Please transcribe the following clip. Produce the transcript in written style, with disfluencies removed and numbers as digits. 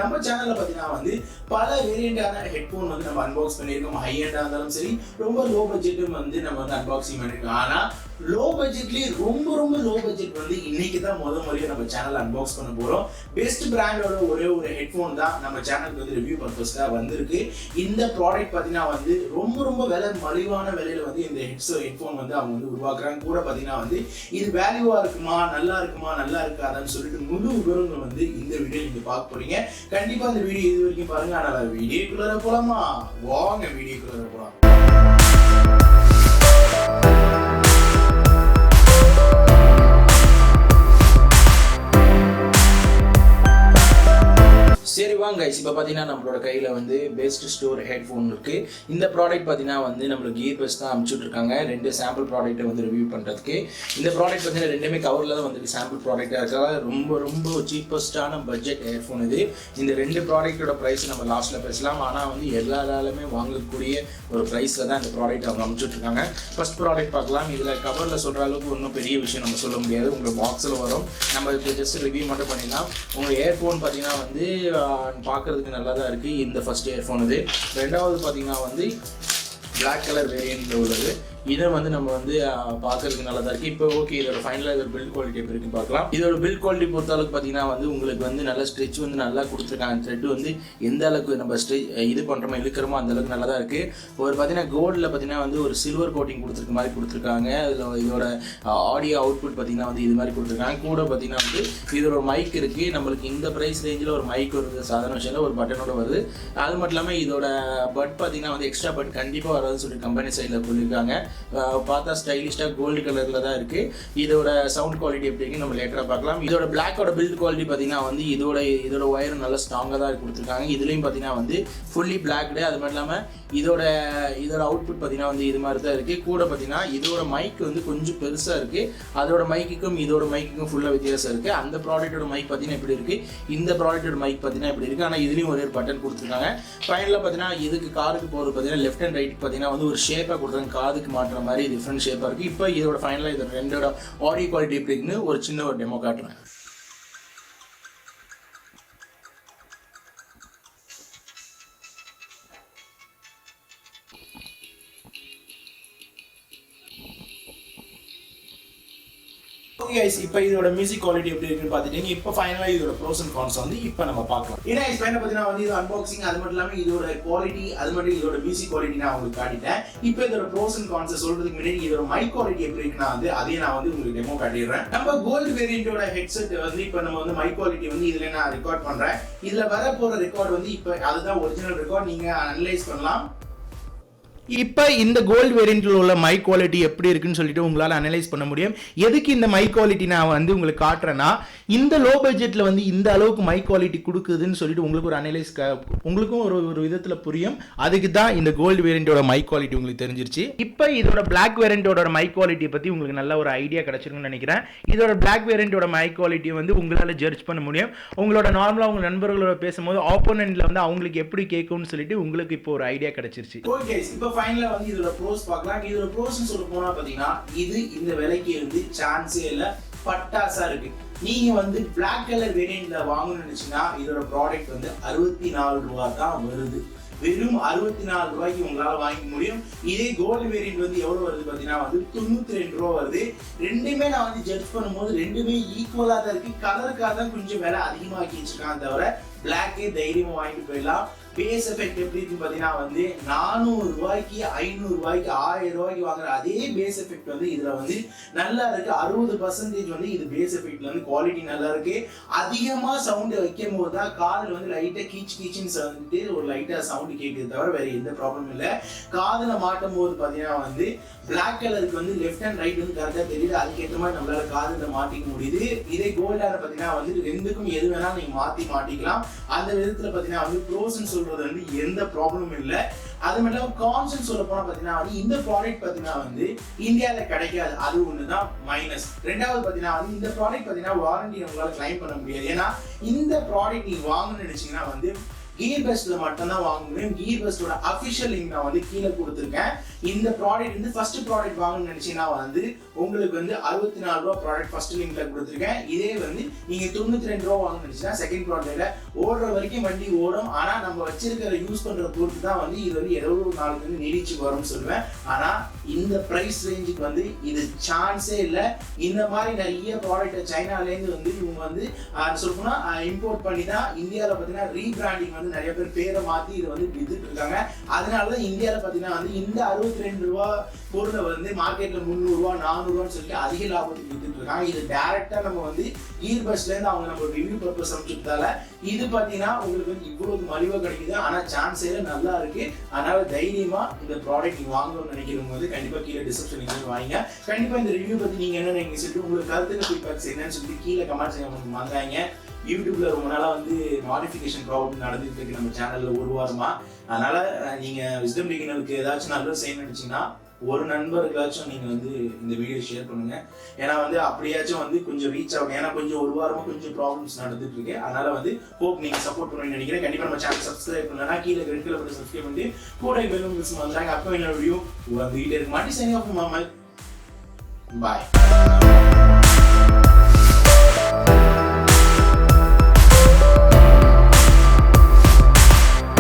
நம்ம சேனல்ல பாத்தீங்கன்னா வந்து பல வேரியண்டான ஹெட்ஃபோன் வந்து நம்ம அன்பாக்ஸ் பண்ணியிருக்கோம். ஹை எண்டா இருந்தாலும் சரி, ரொம்ப லோ பட்ஜெட்டும் வந்து நம்ம வந்து அன்பாக்சிங் பண்ணிருக்கோம். ஆனா லோ பட்ஜெட்லயே ரொம்ப லோ பட்ஜெட் வந்து இன்னைக்கு தான் முறையா நம்ம சேனல் அன்பாக்ஸ் பண்ண போறோம். பெஸ்ட் பிராண்டோட ஒரே ஒரு ஹெட்ஃபோன் தான் நம்ம சேனலுக்கு வந்து ரிவ்யூ பர்பஸ்க்காக வந்திருக்கு. இந்த ப்ராடக்ட் பாத்தீங்கன்னா வந்து ரொம்ப விலை மலிவான விலையில வந்து இந்த ஹெட்ஃபோன் வந்து அவங்க வந்து உருவாக்குறாங்க. கூட பாத்தீங்கன்னா வந்து இது வேல்யூவா இருக்குமா, நல்லா இருக்காதான்னு சொல்லிட்டு முழு விவரங்கள் வந்து இந்த வீடியோ நீங்க பார்க்க போறீங்க. கண்டிப்பா இந்த வீடியோ இது வரைக்கும் பாருங்க. அதனால வீடியோக்குள்ள போலாமா? வாங்க வீடியோக்குள்ள போலாம். சரி வாங்க கைஸ், இப்போ பார்த்தீங்கன்னா நம்மளோட கையில் வந்து பெஸ்ட் ஸ்டோர் ஹெட்ஃபோன் இருக்குது. இந்த ப்ராடக்ட் பார்த்தீங்கன்னா வந்து நம்மளுக்கு இயர்பட்ஸ் தான் அனுப்பிச்சுட்ருக்காங்க. 2 சாம்பிள் ப்ராடக்ட்டை வந்து ரிவ்யூ பண்ணுறதுக்கு. இந்த ப்ராடக்ட் பார்த்தீங்கன்னா ரெண்டுமே கவரில் தான் வந்து சாம்பிள் ப்ராடக்டாக இருக்காங்க. ரொம்ப சீப்பஸ்டான பட்ஜெட் ஹெட்ஃபோன் இது. இந்த 2 ப்ராடக்ட்டோட ப்ரைஸ் நம்ம லாஸ்ட்டில் பேசலாம். ஆனால் வந்து எல்லாராலுமே வாங்கக்கூடிய ஒரு ப்ரைஸில் தான் இந்த ப்ராடக்ட் அவங்க அனுப்பிச்சுட்ருக்காங்க. ஃபர்ஸ்ட் ப்ராடக்ட் பார்க்கலாம். இதில் கவரில் சொல்கிற அளவுக்கு ஒன்றும் பெரிய விஷயம் நம்ம சொல்ல முடியாது. உங்களுக்கு பாக்ஸில் வரும். நம்ம இப்போ ஜஸ்ட் ரிவ்யூ மட்டும் பண்ணிடலாம். உங்கள் இயர்ஃபோன் பார்த்தீங்கன்னா வந்து பார்க்குறதுக்கு நல்லா தான் இருக்குது. இந்த ஃபர்ஸ்ட் இயர்ஃபோன் இது. ரெண்டாவது பார்த்தீங்கன்னா வந்து பிளாக் கலர் வேரியண்ட்டில் உள்ளது. இதை வந்து நம்ம வந்து பார்க்கறதுக்கு நல்லா தான் இருக்குது. இப்போ ஓகே, இதோட ஃபைனலாக இதோட பில்ட் குவாலிட்டி எப்படி இருக்குன்னு பார்க்கலாம். இதோட பில்ட் குவாலிட்டி பொறுத்தளவுக்கு பார்த்தீங்கன்னா வந்து உங்களுக்கு வந்து நல்ல ஸ்ட்ரெச் வந்து நல்லா கொடுத்துருக்காங்க. த்ரெட் வந்து எந்த அளவுக்கு நம்ம இது பண்ணுறோமோ இழுக்கிறோமோ அந்த அளவுக்கு நல்லா தான் இருக்குது. ஒரு பார்த்தீங்கன்னா கோல்டில் பார்த்தீங்கன்னா வந்து ஒரு சில்வர் கோட்டிங் கொடுத்துருக்காங்க. அதில் இதோட ஆடியோ அவுட்புட் பார்த்தீங்கன்னா வந்து இது மாதிரி கொடுத்துருக்காங்க. கூட பார்த்தீங்கன்னா வந்து இதோட மைக் இருக்குது. நம்மளுக்கு இந்த ப்ரைஸ் ரேஞ்சில் ஒரு மைக் வருது, சாதாரண விஷயம் ஒரு பட்டனோட வருது. அது மட்டும் இல்லாமல் இதோட பட் பார்த்தீங்கன்னா வந்து எக்ஸ்ட்ரா பட் கண்டிப்பாக வராதுன்னு சொல்லி கம்பெனி சைடில் சொல்லியிருக்காங்க. பார்த்தா ஸ்டைலிஷ்டாக கோல்டு கலரில் தான் இருக்குது. இதோட சவுண்ட் குவாலிட்டி எப்படி இருக்குன்னு நம்ம லேட்டராக பார்க்கலாம். இதோட பிளாக்கோட பில்ட் குவாலிட்டி பார்த்தீங்கன்னா வந்து இதோட ஒயர் நல்லா ஸ்ட்ராங்காக தான் கொடுத்துருக்காங்க. இதுலேயும் பார்த்தீங்கன்னா வந்து ஃபுல்லி பிளாக்டு. அது மட்டும் இல்லாமல் இதோட அவுட்புட் பார்த்தீங்கன்னா வந்து இது மாதிரி தான் இருக்குது. கூட பார்த்தீங்கன்னா இதோட மைக் வந்து கொஞ்சம் பெருசாக இருக்குது. அதோட மைக்குக்கும் இதோட மைக்குக்கும் ஃபுல்லாக வித்தியாசம் இருக்குது. அந்த ப்ராடக்ட்டோட மைக் பார்த்தீங்கன்னா எப்படி இருக்குது, இந்த ப்ராடக்ட்டோட மைக் பார்த்தீங்கன்னா எப்படி இருக்குது. ஆனால் இதுலேயும் ஒரே ஒரு பட்டன் கொடுத்துருக்காங்க. ஃபைனலாக பார்த்தீங்கன்னா இதுக்கு காருக்கு போகிறது பார்த்தீங்கன்னா லெஃப்ட் அண்ட் ரைட்டுக்கு பார்த்தீங்கன்னா வந்து ஒரு ஷேப்பாக கொடுத்துருக்காங்க. காதுக்கு மாட்டுற மாதிரி டிஃப்ரெண்ட் ஷேப்பாக இருக்குது. இப்போ இதோட ஃபைனலாக இதோட ரெண்டோட ஆடியோ குவாலிட்டி எப்படி இருக்குன்னு ஒரு சின்ன ஒரு டெமோ காட்டுறேன். இப்போ இதோட மியூசிக் குவாலிட்டி எப்படி இருக்குன்னு பார்த்துட்டீங்க. இப்போ ஃபைனலாக இதோட ப்ரோஸ் அண்ட் கான்ஸ் வந்து இப்போ நம்ம பார்க்கலாம். ஏன்னா இப்போ என்ன பார்த்தீங்கன்னா வந்து இது அன்பாக்சிங், அது மட்டும் இல்லாமல் இதோட குவாலிட்டி, அது மட்டும் இதோட மியூசிக் குவாலிட்டி நான் உங்களுக்கு காட்டிட்டேன். இப்போ இதோட ப்ரோஸ் அண்ட் கான்ஸை சொல்றதுக்கு முன்னாடி இதோட மைக் குவாலிட்டி எப்படி இருக்குன்னா வந்து அதையும் நான் வந்து உங்களுக்கு டெமோ காட்டிடுறேன். நம்ம கோல்டு வேரியண்டோட ஹெட்செட் வந்து இப்போ நம்ம வந்து மைக் குவாலிட்டி வந்து இதில் நான் ரெக்கார்ட் பண்ணுறேன். இதில் வர போகிற ரெக்கார்ட் வந்து இப்போ அதுதான் ஒரிஜினல் ரெக்கார்ட். நீங்கள் அனலைஸ் பண்ணலாம். இப்போ இந்த கோல்டு வேரியண்ட்டில் உள்ள மைக் குவாலிட்டி எப்படி இருக்குன்னு சொல்லிட்டு உங்களால் அனலைஸ் பண்ண முடியும். எதுக்கு இந்த மைக் குவாலிட்டி நான் வந்து உங்களுக்கு காட்டுறேன்னா, இந்த லோ பட்ஜெட்டில் வந்து இந்த அளவுக்கு மைக் குவாலிட்டி கொடுக்குதுன்னு சொல்லிட்டு உங்களுக்கு ஒரு அனலைஸ் உங்களுக்கும் ஒரு விதத்தில் புரியும். அதுக்கு தான் இந்த கோல்டு வேரியண்ட்டோட மைக் குவாலிட்டி உங்களுக்கு தெரிஞ்சிருச்சு. இப்போ இதோட பிளாக் வேரியண்ட்டோட மைக் குவாலிட்டி பற்றி உங்களுக்கு நல்ல ஒரு ஐடியா கிடைச்சிருக்குன்னு நினைக்கிறேன். இதோட பிளாக் வேரியண்ட்டோட மைக் குவாலிட்டி வந்து உங்களால் ஜட்ஜ் பண்ண முடியும். உங்களோட நார்மலாக உங்கள் நண்பர்களோட பேசும்போது ஆப்போனன்ட்ல வந்து அவங்களுக்கு எப்படி கேட்கும்னு சொல்லிட்டு உங்களுக்கு இப்போ ஒரு ஐடியா கிடைச்சிருச்சு. ஓகே, இப்போ ஃபைனலா வந்து இதோட ப்ரோஸ் பார்க்கலாம். இதோட ப்ரோஸ்னு சொல்ல போனா பாத்தீங்கன்னா இது இந்த விலைக்கு வந்து சான்ஸே இல்ல, பட்டாசா இருக்கு. நீங்க வந்து பிளாக் கலர் வேரியண்ட்ல வாங்கணும்னு நினைச்சீங்கன்னா இதோட ப்ராடக்ட் வந்து 64 ரூபாய் தான் வருது. வெறும் 64 ரூபாய்க்கு உங்களால வாங்கிக்க முடியும். இதே கோல்டு வேரியண்ட் வந்து எவ்வளவு வருது பாத்தீங்கன்னா வந்து 92 ரூபாய் வருது. ரெண்டுமே நான் வந்து ஜட்ஜ் பண்ணும்போது ரெண்டுமே ஈக்குவலா தான் இருக்கு. கலருக்காக தான் கொஞ்சம் விலை அதிகமாக்கி வச்சிருக்காங்க தவிர பிளாக்கே தைரியமா வாங்கிட்டு போயிடலாம். பேஸ் எஃபெக்ட் எப்படி இருக்குன்னு பாத்தீங்கன்னா வந்து 400 ரூபாய்க்கு 500 ரூபாய்க்கு 1000 ரூபாய்க்கு வாங்குற அதே பேஸ் எஃபெக்ட் வந்து இதுல வந்து நல்லா இருக்கு. 60% வந்து இது பேஸ் எஃபெக்ட்ல வந்து குவாலிட்டி நல்லா இருக்கு. அதிகமா சவுண்ட் வைக்கும் போது தான் காதுல வந்து லைட்டா கீச்சுன்னு வந்துட்டு ஒரு லைட்டா சவுண்ட் கேட்குது தவிர வேற எந்த ப்ராப்ளம் இல்லை. காதுல மாட்டும் போது பாத்தீங்கன்னா வந்து பிளாக் கலருக்கு வந்து லெஃப்ட் அண்ட் ரைட் வந்து கரெக்டா தெரியுது. அதுக்கேற்ற மாதிரி நம்மளால காதுல மாட்டிக்க முடியுது. இதே கோல்டால பாத்தீங்கன்னா வந்து ரெண்டுக்கும் எது வேணாலும் நீங்க மாட்டிக்கலாம். அந்த விதத்துல பாத்தீங்கன்னா வந்து ப்ரோஸ்ன்னு சொல்றது வந்து எந்த ப்ராப்ளமும் இல்லை. அது மட்டும் கான்செப்ட் சொல்ல போனா பாத்தீங்கன்னா வந்து இந்த ப்ராடக்ட் பாத்தீங்கன்னா வந்து இந்தியால கிடைக்காது. அது ஒண்ணுதான் மைனஸ். ரெண்டாவது பாத்தீங்கன்னா வந்து இந்த ப்ராடக்ட் பாத்தீங்கன்னா வாரண்டி உங்களால கிளைம் பண்ண முடியாது. ஏன்னா இந்த ப்ராடக்ட் நீங்க வாங்கணும்னு நினைச்சீங்கன்னா வந்து கியர் பெஸ்ட்ல மட்டும் தான் வாங்க முடியும். கியர் பெஸ்டோட அஃபிஷியல் லிங்க் நான் வந்து கீழே கொடுத்துருக்கேன். இந்த ப்ராடக்ட் வந்து ஃபர்ஸ்ட் ப்ராடக்ட் வாங்கணும்னு நினைச்சீங்கன்னா வந்து உங்களுக்கு வந்து 64 ரூபா ப்ராடக்ட் ஃபர்ஸ்ட் லிங்க்ல கொடுத்துருக்கேன். இதே வந்து நீங்க 92 ரூபா வாங்கணும்னு நினைச்சீங்கன்னா செகண்ட் ப்ராடக்ட்ல ஓடுற வரைக்கும் வண்டி ஓடும். ஆனா நம்ம வச்சிருக்கிற யூஸ் பண்ற பொறுத்து தான் வந்து இது வந்து 70 நாளுக்கு வந்து நீடிச்சு வரும்னு சொல்லுவேன். ஆனா இந்த பிரைஸ் ரேஞ்சுக்கு வந்து இது சான்ஸே இல்லை. இந்த மாதிரி நிறைய ப்ராடக்ட் சைனாலேருந்து வந்து இவங்க வந்து சொல்லணும்னா இம்போர்ட் பண்ணி தான் இந்தியாவில் பார்த்தீங்கன்னா ரீபிராண்டிங் வந்து நிறைய பேர் பேரை மாற்றி இதை வந்து வித்துட்டு இருக்காங்க. அதனால தான் இந்தியாவில் பார்த்தீங்கன்னா வந்து இந்த 62 ரூபா பொருளை வந்து மார்க்கெட்டில் 300 ரூபா 400 ரூபான்னு சொல்லிட்டு அதிக லாபத்துக்கு வித்துட்டு இருக்காங்க. இது டைரக்டாக நம்ம வந்து இயர் பஸ்லேருந்து அவங்க நம்ம ரிவ்யூ பர்பஸ் அமைச்சுட்டால இது பார்த்தீங்கன்னா உங்களுக்கு வந்து இவ்வளவு மலிவாக கிடைக்குது. ஆனால் சான்ஸே நல்லா இருக்கு. அதனால தைரியமா இந்த ப்ராடக்ட் நீங்க வாங்கணும்னு நினைக்கிறவங்க வந்து கண்டிப்பா கீழே டிஸ்கிரிப்ஷன் வாங்க. கண்டிப்பா இந்த ரிவ்யூ பத்தி நீங்க என்ன நினைக்கிறீங்க சொல்லிட்டு உங்களுக்கு கருத்துக்கு ஃபீட்பேக்ஸ் என்னன்னு சொல்லிட்டு கீழே கமெண்ட் செய்ய மாட்டாங்க. யூடியூப்ல ரொம்ப நாளா வந்து மாடிஃபிகேஷன் ப்ராப்ளம் நடந்துட்டு இருக்கு நம்ம சேனல்ல ஒரு வாரமா. அதனால நீங்க விஸ்டம் பிகினருக்கு ஏதாச்சும் நல்லது செய்யணும்னு நினைச்சீங்கன்னா ஒரு நண்பர்களாச்சும் நீங்க வந்து இந்த வீடியோ ஷேர் பண்ணுங்க. ஏன்னா வந்து அப்படியாச்சும் வந்து கொஞ்சம் ரீச் ஆகும். ஏன்னா கொஞ்சம் ஒரு வாரமா கொஞ்சம் ப்ராப்ளம்ஸ் நடந்துட்டு இருக்கு. அதனால வந்து ஹோப் நீங்க சப்போர்ட் பண்ணுவீங்கன்னு நினைக்கிறேன். கண்டிப்பா நம்ம சேனல் சப்ஸ்கிரைப் பண்ணலன்னா கீழே ரெட் கலர் பட்டன் சப்ஸ்கிரைப் பண்ணி கூட பெல் மிஸ் பண்றாங்க. அப்போ என்ன வீடியோ உங்க வீடியோ இருக்கு மாட்டி சைனிங் ஆஃப் மாமா. பாய்.